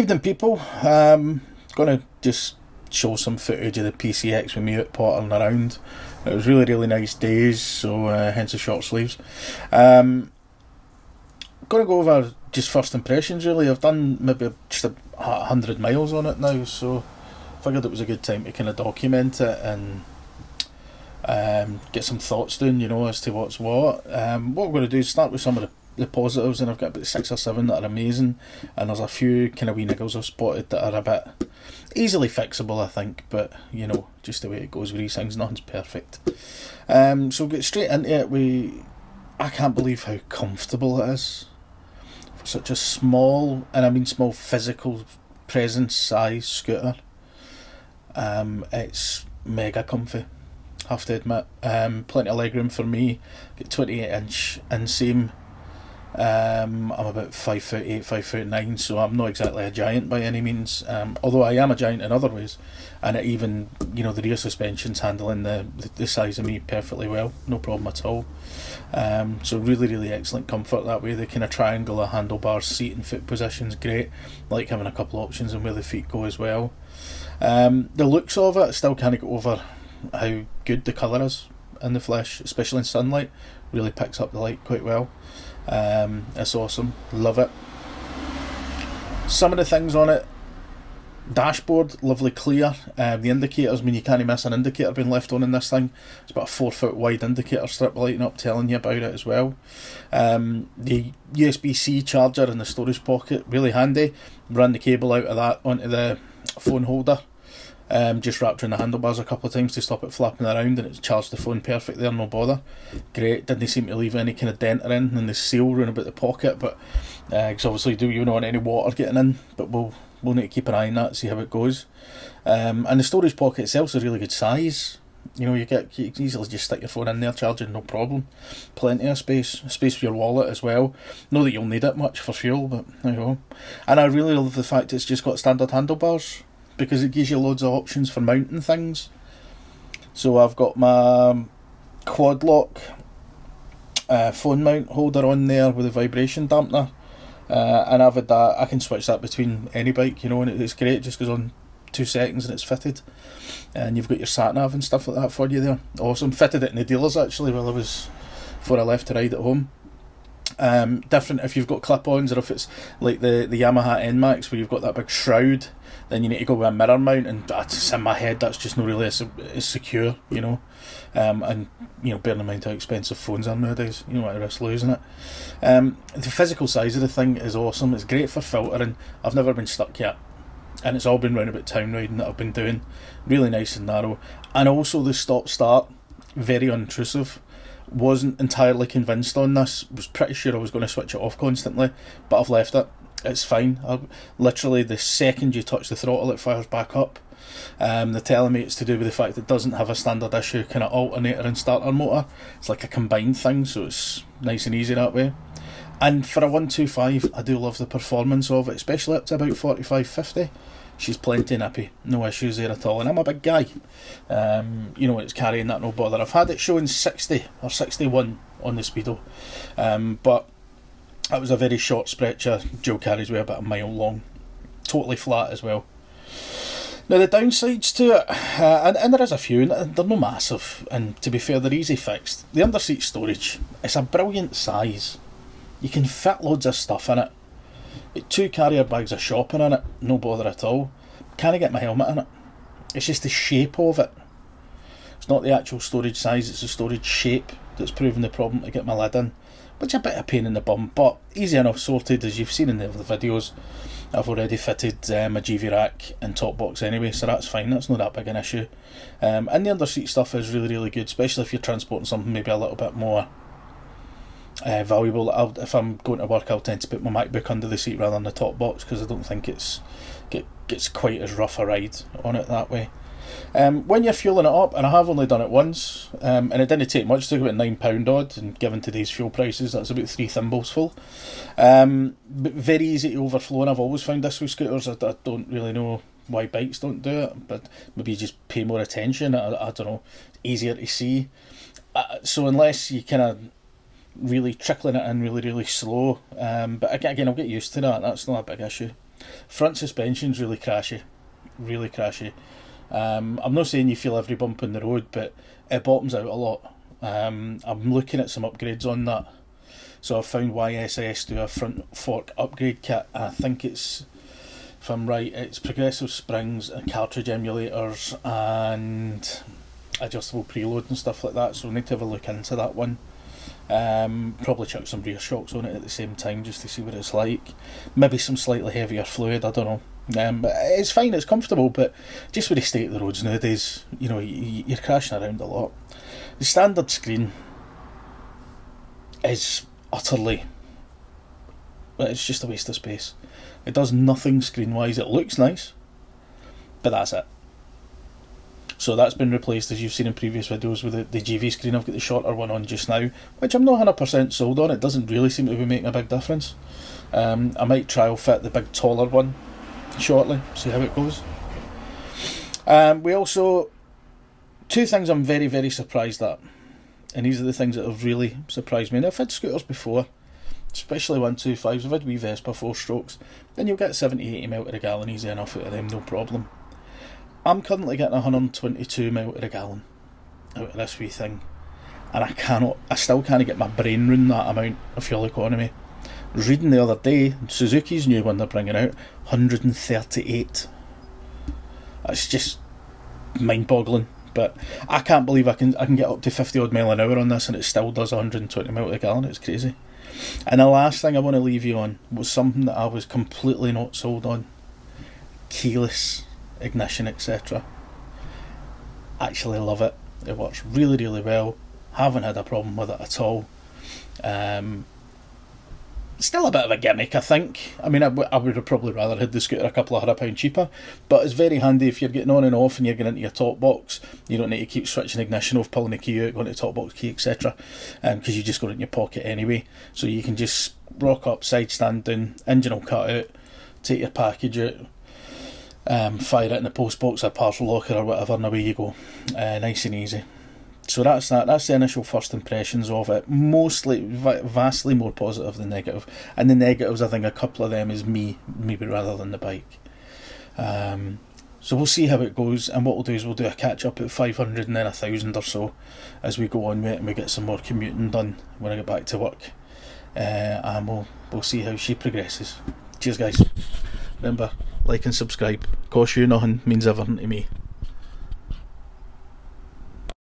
Evening, people. Going to just show some footage of the PCX with me out pottering around. It was really nice days, so hence the short sleeves. Going to go over just first impressions, really. I've done maybe just 100 miles on it now, so figured it was a good time to kind of document it and get some thoughts down, as to what's what. What we're going to do is start with some of the positives, and I've got about 6 or 7 that are amazing, and there's a few kind of wee niggles I've spotted that are a bit easily fixable, I think, but just the way it goes with these things, nothing's perfect. So we'll get straight into it. I can't believe how comfortable it is for such a small, and I mean small physical presence size scooter. It's mega comfy, have to admit. Plenty of legroom for me. Get 28-inch inseam. I'm about 5'8", 5'9", so I'm not exactly a giant by any means, although I am a giant in other ways, and it even, the rear suspension's handling the size of me perfectly well, no problem at all. So really excellent comfort that way. The kind of triangular handlebars, seat and foot position's great. I like having a couple of options on where the feet go as well. The looks of it, still can't get over how good the colour is in the flesh, especially in sunlight. Really picks up the light quite well. It's awesome, love it. Some of the things on it: dashboard, lovely clear. The indicators, you can't miss an indicator being left on in this thing. It's about a 4 foot wide indicator strip lighting up, telling you about it as well. The USB-C charger in the storage pocket, really handy. Run the cable out of that onto the phone holder. Just wrapped around the handlebars a couple of times to stop it flapping around, and it's charged the phone perfect there, no bother. Great, didn't seem to leave any kind of dent or anything in the seal round about the pocket, but because obviously you don't want any water getting in, but we'll need to keep an eye on that, see how it goes. And the storage pocket itself is a really good size. You can easily just stick your phone in there, charging, no problem. Plenty of space for your wallet as well. Not that you'll need it much for fuel, but there you go. And I really love the fact it's just got standard handlebars, because it gives you loads of options for mounting things. So I've got my quad lock phone mount holder on there with a vibration dampener, and I've had that. I can switch that between any bike, and it's great. It just goes on 2 seconds and it's fitted, and you've got your sat nav and stuff like that for you there. Awesome. Fitted it in the dealers actually before I left to ride at home. Different if you've got clip-ons, or if it's like the Yamaha NMAX where you've got that big shroud, then you need to go with a mirror mount, and that's, in my head, that's just not really as secure, and bearing in mind how expensive phones are nowadays, you don't want to risk losing it. The physical size of the thing is awesome. It's great for filtering. I've never been stuck yet, and it's all been round about town riding that I've been doing. Really nice and narrow, and also the stop-start, very unintrusive. Wasn't entirely convinced on this. Was pretty sure I was going to switch it off constantly, but I've left it. It's fine. Literally the second you touch the throttle, it fires back up. They're telling me it's to do with the fact it doesn't have a standard issue kind of alternator and starter motor. It's like a combined thing, so it's nice and easy that way. And for a 125, I do love the performance of it, especially up to about 45-50. She's plenty nippy, no issues there at all, and I'm a big guy. It's carrying that, no bother. I've had it showing 60 or 61 on the Speedo, but that was a very short stretch of dual carriageway, about a mile long, totally flat as well. Now the downsides to it, and there is a few, and they're no massive, and to be fair, they're easy fixed. The underseat storage, it's a brilliant size. You can fit loads of stuff in it. 2 carrier bags of shopping in it, no bother at all. Can't get my helmet in it. It's just the shape of it. It's not the actual storage size, it's the storage shape that's proving the problem to get my lid in, which is a bit of a pain in the bum, but easy enough sorted, as you've seen in the videos. I've already fitted my GV rack and top box anyway, so that's fine, that's not that big an issue. And the underseat stuff is really good, especially if you're transporting something maybe a little bit more valuable. If I'm going to work, I'll tend to put my MacBook under the seat rather than the top box, because I don't think it gets quite as rough a ride on it that way. When you're fueling it up, and I have only done it once, and it didn't take much, it took about £9 odd, and given today's fuel prices, that's about 3 thimbles full. But very easy to overflow, and I've always found this with scooters. I don't really know why bikes don't do it, but maybe you just pay more attention. I don't know, easier to see. So unless you kind of really trickling it in really slow, but again, I'll get used to that. That's not a big issue. Front suspension's really crashy. Really crashy. I'm not saying you feel every bump on the road, but it bottoms out a lot. I'm looking at some upgrades on that. So I've found YSS do a front fork upgrade kit. I think it's, if I'm right, it's progressive springs and cartridge emulators and adjustable preload and stuff like that. So we need to have a look into that one. Probably chuck some rear shocks on it at the same time just to see what it's like. Maybe some slightly heavier fluid, I don't know. But it's fine, it's comfortable, but just with the state of the roads nowadays, you know, you're crashing around a lot. The standard screen is utterly, it's just a waste of space. It does nothing screen wise. It looks nice, but that's it. So that's been replaced, as you've seen in previous videos, with the GV screen. I've got the shorter one on just now, which I'm not 100% sold on. It doesn't really seem to be making a big difference. I might trial fit the big taller one shortly, see how it goes. We also, two things I'm very, very surprised at, and these are the things that have really surprised me. And I've had scooters before, especially 125s. I've had wee Vespa 4-strokes, and you'll get 70-80 mile to the gallon easy enough out of them, no problem. I'm currently getting 122 mile to the gallon out of this wee thing, and I still can't get my brain around that amount of fuel economy. I was reading the other day, Suzuki's new one they're bringing out, 138. That's just mind-boggling. But I can't believe I can get up to 50 odd mile an hour on this and it still does 120 mile to the gallon. It's crazy. And the last thing I want to leave you on was something that I was completely not sold on. Keyless ignition, etc. Actually love it. It works really, really well. Haven't had a problem with it at all. Still a bit of a gimmick, I think. I mean, I would have probably rather had the scooter a couple of £100 cheaper, but it's very handy if you're getting on and off and you're getting into your top box. You don't need to keep switching ignition off, pulling the key out, going to the top box key, etc. Because you just got it in your pocket anyway. So you can just rock up, side stand down, engine will cut out, take your package out, fire it in the post box or parcel locker or whatever, and away you go. Nice and easy. So that's that. That's the initial first impressions of it. Mostly, vastly more positive than negative. And the negatives, I think a couple of them is me, maybe rather than the bike. So we'll see how it goes. And what we'll do is we'll do a catch up at 500 and then 1,000 or so as we go on with it, and we get some more commuting done when I get back to work. And we'll see how she progresses. Cheers, guys. Remember, like and subscribe. Cost you nothing, means everything to me.